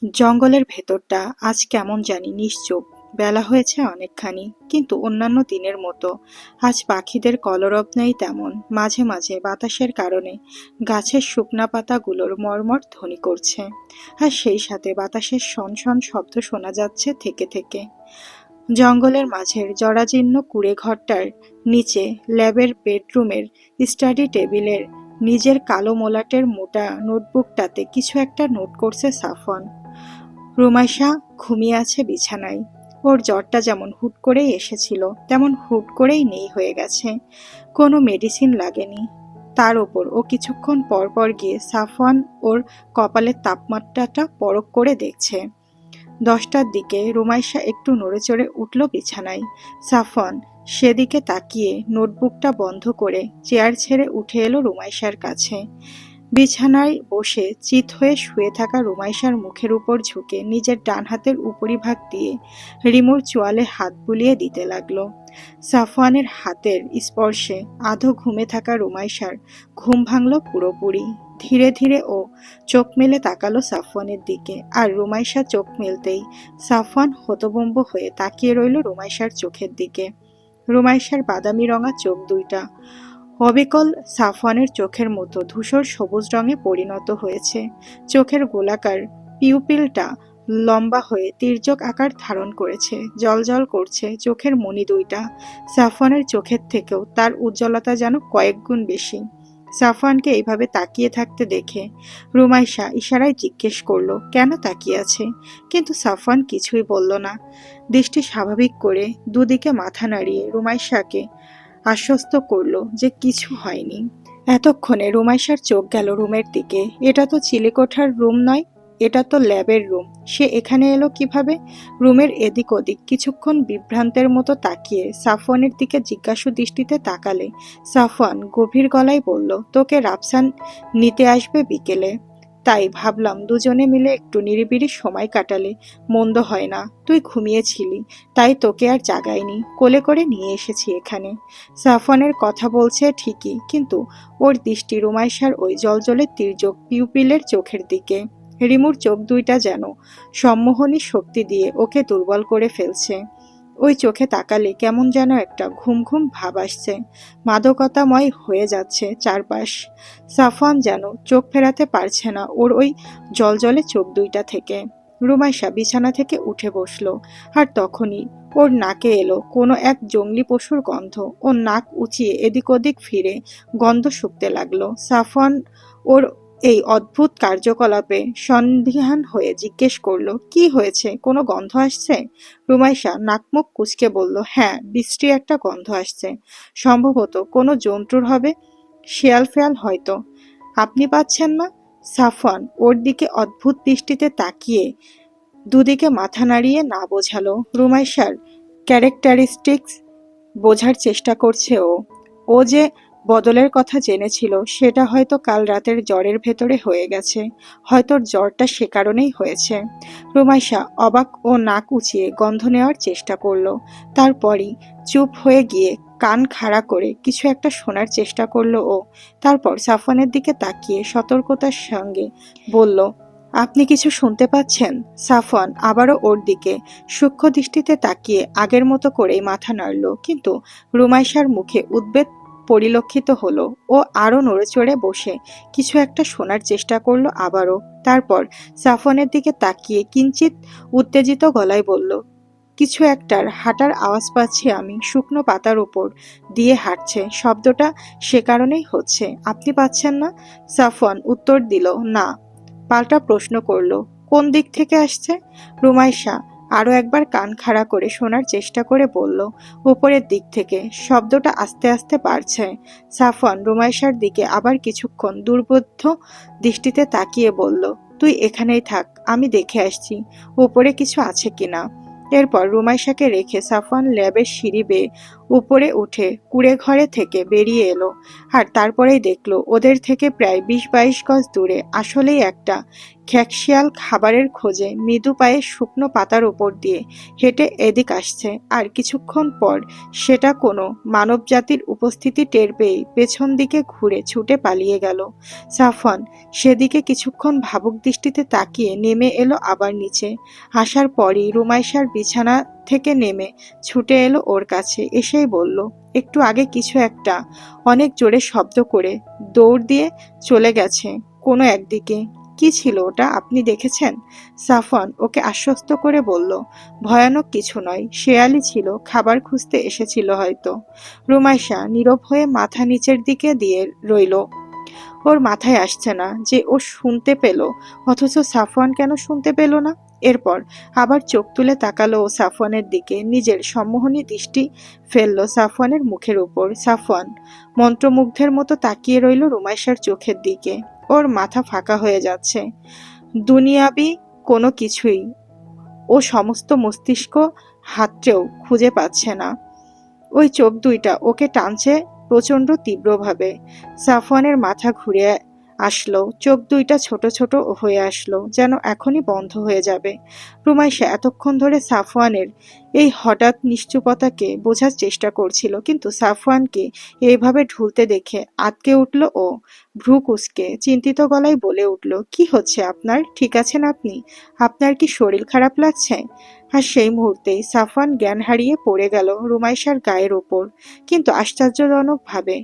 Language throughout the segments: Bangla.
জঙ্গলের ভেতরটা আজ কেমন জানি নিশ্চুপ। বেলা হয়েছে অনেকখানি, কিন্তু অন্যান্য দিনের মতো আজ পাখিদের কলরব নেই তেমন। মাঝে মাঝে বাতাসের কারণে গাছের শুকনা পাতাগুলোর মর্মর ধ্বনি করছে, আর সেই সাথে বাতাসের শনশন শব্দ শোনা যাচ্ছে থেকে থেকে। জঙ্গলের মাঝের জরাজীর্ণ কুঁড়ে ঘরটার নিচে ল্যাবের বেডরুমের স্টাডি টেবিলের নিজের কালো মলাটের মোটা নোটবুকটাতে কিছু একটা নোট করছে সাফন। রুমাইশা ঘুমিয়ে আছে বিছানায়। ওর জ্বরটা যেমন হুট করেই এসেছিল, তেমন হুট করেই নেই হয়ে গেছে। কোনো মেডিসিন লাগেনি। তার ওপর ও কিছুক্ষণ পর পর গিয়ে সাফওয়ান ওর কপালের তাপমাত্রাটা পরখ করে দেখছে। 10টার দিকে রুমাইশা একটু নড়েচড়ে উঠল বিছানায়। সাফওয়ান সেদিকে তাকিয়ে নোটবুকটা বন্ধ করে চেয়ার ছেড়ে উঠে এলো রুমাইশার কাছে। বিছানায় বসে চিত হয়ে শুয়ে থাকা রুমাইশার মুখের উপর ঝুঁকে নিজের ডান হাতের উপরিভাগ দিয়ে রিমোর চোয়ালে হাত বুলিয়ে দিতে লাগলো। সাফওয়ানের হাতের স্পর্শে আধো ঘুমে থাকা রুমাইশার ঘুম ভাঙল পুরোপুরি। ধীরে ধীরে ও চোখ মেলে তাকালো সাফওয়ানের দিকে, আর রুমাইশা চোখ মেলতেই সাফওয়ান হতভম্ব হয়ে তাকিয়ে রইল রুমাইশার চোখের দিকে। রুমাইশার বাদামি রঙা চোখ দুইটা অবিকল সাফওয়ানের চোখের মতো ধূসর সবুজ রঙে পরিণত হয়েছে। চোখের গোলাকার পিউপিলটা লম্বা হয়ে তির্যক আকার ধারণ করেছে, জ্বলজ্বল করছে চোখের মণি দুইটা। সাফওয়ানের চোখের থেকেও তার উজ্জ্বলতা যেন কয়েক গুণ বেশি। সাফওয়ানকে এইভাবে তাকিয়ে থাকতে দেখে রুমাইশা ইশারায় জিজ্ঞেস করলো কেন তাকিয়ে আছে, কিন্তু সাফওয়ান কিছুই বলল না। দৃষ্টি স্বাভাবিক করে দুদিকে মাথা নাড়িয়ে রুমাইশাকে আশ্বস্ত করলো যে কিছু হয়নি। এতক্ষণে রুমাইশার চোখ গেল রুমের দিকে। এটা তো চিলেকোঠার রুম নয়, এটা তো ল্যাবের রুম। সে এখানে এলো কিভাবে? রুমের এদিক ওদিক কিছুক্ষণ বিভ্রান্তের মতো তাকিয়ে সাফওয়ানের দিকে জিজ্ঞাসু দৃষ্টিতে তাকালে সাফওয়ান গভীর গলায় বলল, তোকে রাফসান নিতে আসবে বিকেলে, তাই ভাবলাম দুজনে মিলে একটু নিরিবিলি সময় কাটালে মন্দ হয় না। তুই ঘুমিয়েছিলি, তাই তোকে আর জাগাইনি, কোলে করে নিয়ে এসেছি এখানে। সাফওয়ানের কথা বলছে ঠিকই, কিন্তু ওর দৃষ্টি রুমাইশার ওই জলজলে তির্যক পিউপিলের চোখের দিকে। রিমুর চোখ দুইটা যেন সম্মোহনী শক্তি দিয়ে ওকে দুর্বল করে ফেলছে। ওই চোখে তাকালে কেমন যেন একটা ঘুম ঘুম ভাব আসছে, মাদকতাময় হয়ে যাচ্ছে চারপাশ। সাফওয়ান যেন চোখ ফেরাতে পারছে না ওর ওই জলজলে চোখ দুইটা থেকে। রুমাইশা বিছানা থেকে উঠে বসলো, আর তখনই ওর নাকে এলো কোনো এক জংলি পশুর গন্ধ। ওর নাক উঁচিয়ে এদিক ওদিক ফিরে গন্ধ শুঁকতে লাগলো। সাফওয়ান ওর এই অদ্ভুত কার্যকলাপে সন্দিহান হয়ে জিজ্ঞেস করলো, কি হয়েছে, কোনো গন্ধ আসছে? রুমাইশা নাকমুখ কুঁচকে বলল, হ্যাঁ, বিশ্রী একটা গন্ধ আসছে। সম্ভবত কোনো জন্তুর হবে, শেয়াল ফেয়াল হয়তো। আপনি পাচ্ছেন না? সাফওয়ান ওর দিকে অদ্ভুত দৃষ্টিতে তাকিয়ে দুদিকে মাথা নাড়িয়ে না বোঝালো। রুমাইশার ক্যারেক্টারিস্টিক্স বোঝার চেষ্টা করছে ও। ও যে বদলের কথা জেনেছিল সেটা হয়তো কাল রাতের জ্বরের ভেতরে হয়ে গেছে, হয়তো জ্বরটা সে কারণেই হয়েছে। রুমাইশা অবাক ও নাক উঁচিয়ে গন্ধ নেওয়ার চেষ্টা করলো। তারপরই চুপ হয়ে গিয়ে কান খাড়া করে কিছু একটা শোনার চেষ্টা করলো ও। তারপর সাফওয়ানের দিকে তাকিয়ে সতর্কতার সঙ্গে বলল, আপনি কিছু শুনতে পাচ্ছেন? সাফওয়ান আবারও ওর দিকে সূক্ষ্ম দৃষ্টিতে তাকিয়ে আগের মতো করেই মাথা নাড়ল, কিন্তু রুমাইশার মুখে উদ্বেগ পরিলক্ষিত হলো। ও আরো নড়েচড়ে বসে কিছু একটা শোনার চেষ্টা করলো আবারও। তারপর সাফওয়ানের দিকে তাকিয়ে কিঞ্চিত উত্তেজিত গলায় বলল, কিছু একটার হাঁটার আওয়াজ পাচ্ছি আমি, শুকনো পাতার উপর দিয়ে হাঁটছে, শব্দটা সে কারণেই হচ্ছে। আপনি পাচ্ছেন না? সাফওয়ান উত্তর দিল, না। পাল্টা প্রশ্ন করল, কোন দিক থেকে আসছে? রুমাইশা আরো একবার কান খাড়া করে শোনার চেষ্টা করে বলল, উপরের দিক থেকে, শব্দটা আস্তে আস্তে বাড়ছে। সাফওয়ান রুমাইশার দিকে আবার কিছুক্ষণ দুর্বোধ্য দৃষ্টিতে তাকিয়ে বলল, তুই এখানেই থাক, আমি দেখে আসছি উপরে কিছু আছে কিনা। এরপর রুমাইশাকে রেখে সাফওয়ান ল্যাবের সিঁড়ি বেয়ে উপরে উঠে কুঁড়ে ঘরে থেকে বেরিয়ে এলো। আর তারপরেই দেখলো ওদের থেকে প্রায় ২০-২২ গজ দূরে আসলেই একটা খ্যাঁকশিয়াল খাবারের খোঁজে মৃদু পায়ে শুকনো পাতার উপর দিয়ে হেঁটে এদিক আসছে। আর কিছুক্ষণ পর সেটা কোনো মানবজাতির উপস্থিতি টের পেয়েই পেছন দিকে ঘুরে ছুটে পালিয়ে গেল। সাফওয়ান সেদিকে কিছুক্ষণ ভাবুক দৃষ্টিতে তাকিয়ে নেমে এলো আবার নিচে। আসার পরই রুমাইশার বিছানা থেকে নেমে ছুটে এলো ওর কাছে, এসেই বলল, একটু আগে কিছু একটা অনেক জোরে শব্দ করে দৌড় দিয়ে চলে গেছে কোনো একদিকে। কি ছিল ওটা, আপনি দেখেছেন? সাফওয়ান ওকে আশ্বস্ত করে বলল, ভয়ানক কিছু নয়, শেয়ালই ছিল, খাবার খুঁজতে এসেছিল হয়তো। রুমাইশা নীরব হয়ে মাথা নিচের দিকে দিয়ে রইল। ওর মাথায় আসছে না যে ও শুনতে পেল, অথচ সাফওয়ান কেন শুনতে পেল না। এরপর আবার চোখ তুলে তাকালো ও সাফওয়ানের দিকে, নিজের সম্মোহনী দৃষ্টি ফেললো সাফওয়ানের মুখের উপর। সাফওয়ান মন্ত্রমুগ্ধের মতো তাকিয়ে রইল রুমাইশার চোখের দিকে। ওর মাথা ফাঁকা হয়ে যাচ্ছে। দুনিয়াবি কোনো কিছুই ও সমস্ত মস্তিষ্ক হাতড়েও খুঁজে পাচ্ছে না। ওই চোখ দুইটা ওকে টানছে প্রচন্ড তীব্রভাবে। সাফওয়ানের মাথা ঘুরে আসলো, চোখ দুইটা ছোট ছোট হয়ে আসলো, যেন এখনই বন্ধ হয়ে যাবে। রুমাইশা এতক্ষণ ধরে সাফওয়ানের এই হঠাৎ নিশ্চুপতাকে বোঝার চেষ্টা করছিল, কিন্তু সাফওয়ানকে এইভাবে ঢুলতে দেখে আঁতকে উঠল ও। ভ্রু কুঁচকে চিন্তিত গলায় বলে উঠল, কি হচ্ছে আপনার? ঠিক আছেন আপনি? আপনার কি শরীর খারাপ লাগছে? আর সেই মুহূর্তেই সাফওয়ান জ্ঞান হারিয়ে পড়ে গেল রুমাইশার গায়ের ওপর। কিন্তু আশ্চর্যজনকভাবে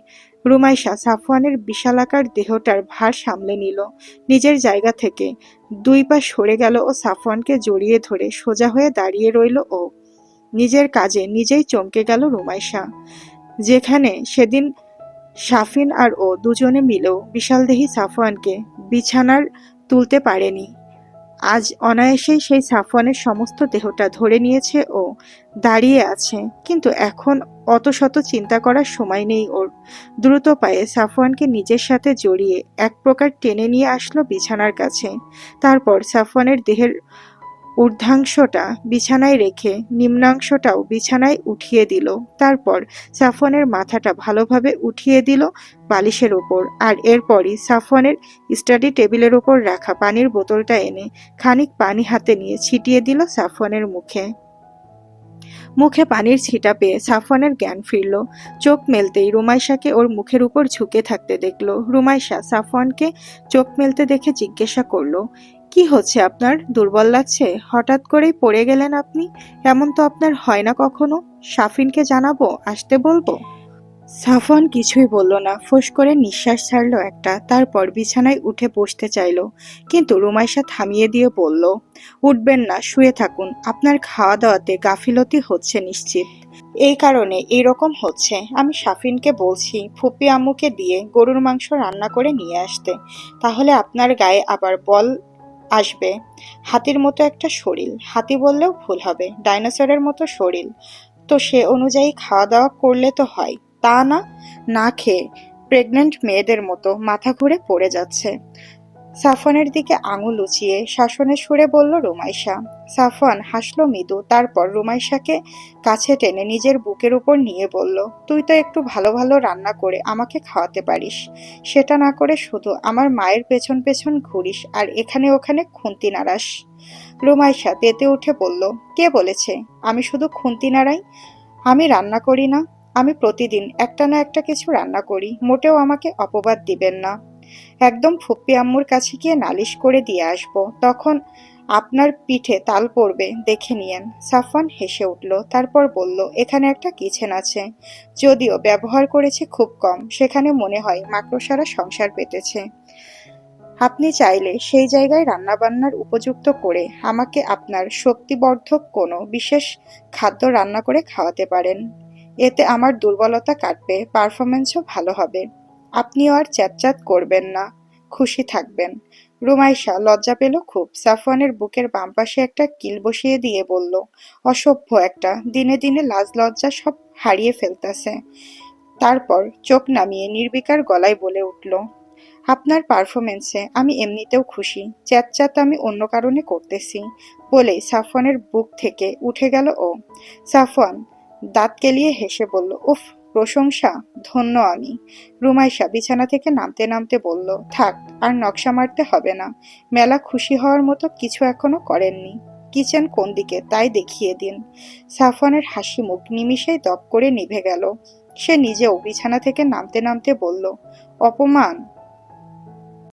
রুমাইশা সাফওয়ানের বিশালাকার দেহটার ভার সামলে নিল। নিজের জায়গা থেকে ২ পা সরে গেল ও সাফওয়ানকে জড়িয়ে ধরে সোজা হয়ে দাঁড়িয়ে রইল ও। নিজের কাজে নিজেই চমকে গেল রুমাইশা। যেখানে সেদিন সাফিন আর ও দুজনে মিলেও বিশালদেহী সাফওয়ানকে বিছানার তুলতে পারেনি, আজ অনায়াসেই সেই সাফওয়ানের সমস্ত দেহটা ধরে নিয়েছে ও দাঁড়িয়ে আছে। কিন্তু এখন অত শত চিন্তা করার সময় নেই ওর। দ্রুত পায়ে সাফওয়ানকে নিজের সাথে জড়িয়ে এক প্রকার টেনে নিয়ে আসলো বিছানার কাছে। তারপর সাফওয়ানের দেহের ঊর্ধ্বাংশটা বিছানায় রেখে নিম্নাংশটাও বিছানায় উঠিয়ে দিল। তারপর সাফওয়ানের মাথাটা ভালোভাবে উঠিয়ে দিল বালিশের ওপর। আর এরপরই সাফওয়ানের স্টাডি টেবিলের ওপর রাখা পানির বোতলটা এনে খানিক পানি হাতে নিয়ে ছিটিয়ে দিল সাফওয়ানের মুখে। মুখে পানির ছিটা পেয়ে সাফওয়ানের জ্ঞান ফিরল। চোখ মেলতেই রুমাইশাকে ওর মুখের উপর ঝুঁকে থাকতে দেখল। রুমাইশা সাফওয়ানকে চোখ মেলতে দেখে জিজ্ঞাসা করল, কি হচ্ছে আপনার? দুর্বল লাগছে? হঠাৎ করেই পড়ে গেলেন আপনি? এমন তো আপনার হয় না কখনো। সাফিনকে জানাবো? আসতে বলবো? সাফওয়ান কিছুই বলল না, ফোঁস করে নিঃশ্বাস ছাড়ল একটা। তারপর বিছানায় উঠে বসতে চাইল, কিন্তু রুমাইশা থামিয়ে দিয়ে বলল, উঠবেন না, শুয়ে থাকুন। আপনার খাওয়া দাওয়াতে গাফিলতি হচ্ছে নিশ্চিত, এই কারণে এইরকম হচ্ছে। আমি সাফিনকে বলছি ফুপি আম্মুকে দিয়ে গরুর মাংস রান্না করে নিয়ে আসতে, তাহলে আপনার গায়ে আবার বল আসবে। হাতির মতো একটা শরীর, হাতি বললেও ভুল হবে, ডাইনোসরের মতো শরীর। তো সে অনুযায়ী খাওয়া দাওয়া করলে তো হয়, তা না, না খেয়ে প্রেগন্যান্ট মেয়েদের মতো মাথা ঘুরে পড়ে যাচ্ছে। সাফওয়ানের দিকে আঙুল উঁচিয়ে শাসনের সুরে বলল রুমাইশা। সাফওয়ান হাসলো মৃদু, তারপর রুমাইশাকে কাছে টেনে নিজের বুকের উপর নিয়ে বলল, তুই তো একটু ভালো ভালো রান্না করে আমাকে খাওয়াতে পারিস, সেটা না করে শুধু আমার মায়ের পেছন পেছন ঘুরিস আর এখানে ওখানে খুন্তি নাড়াস। রুমাইশা তেতে উঠে বলল, কে বলেছে আমি শুধু খুন্তি নাড়াই? আমি রান্না করি না? আমি প্রতিদিন একটা না একটা কিছু রান্না করি, মোটেও আমাকে অপবাদ দিবেন না। একদম ফুপ্পি আম্মুর কাছে গিয়ে নালিশ করে দিয়ে আসবো, তখন আপনার পিঠে তাল পড়বে, দেখে নিয়েন। সাফওয়ান হেসে উঠল, তারপর বলল, এখানে একটা কিচেন আছে, যদিও ব্যবহার করেছে খুব কম, সেখানে মনে হয় মাকড়সারা সংসার পেতেছে। আপনি চাইলে সেই জায়গায় রান্নাবান্নার উপযুক্ত করে আমাকে আপনার শক্তিবর্ধক কোনো বিশেষ খাদ্য রান্না করে খাওয়াতে পারেন। এতে আমার দুর্বলতা কাটবে, পারফরমেন্সও ভালো হবে। আপনিও আর চ্যাটচ্যাট করবেন না, খুশি থাকবেন। রুমাইশা লজ্জা পেল খুব। সাফওয়ানের বুকের বাম পাশে একটা কিল বসিয়ে দিয়ে বলল, অসভ্য একটা, দিনে দিনে লাজ লজ্জা সব হারিয়ে ফেলতেছে। তারপর চোখ নামিয়ে নির্বিকার গলায় বলে উঠল, আপনার পারফরমেন্সে আমি এমনিতেও খুশি, চ্যাটচ্যাট আমি অন্য কারণে করতেছি। বলেই সাফওয়ানের বুক থেকে উঠে গেল ও। সাফওয়ান দাঁত কেলিয়ে হেসে বলল, উফ, প্রশংসা, ধন্য আমি। রুমাইশা বিছানা থেকে নামতে নামতে বলল, থাক, আর নকশা মারতে হবে না। মেলা খুশি হওয়ার মতো কিছু এখনো করেননি। কিচেন কোন দিকে তাই দেখিয়ে দিন। সাফওয়ানের হাসি মুখ নিমিষেই দপ করে নিভে গেল। সে নিজেও বিছানা থেকে নামতে নামতে বলল, অপমান,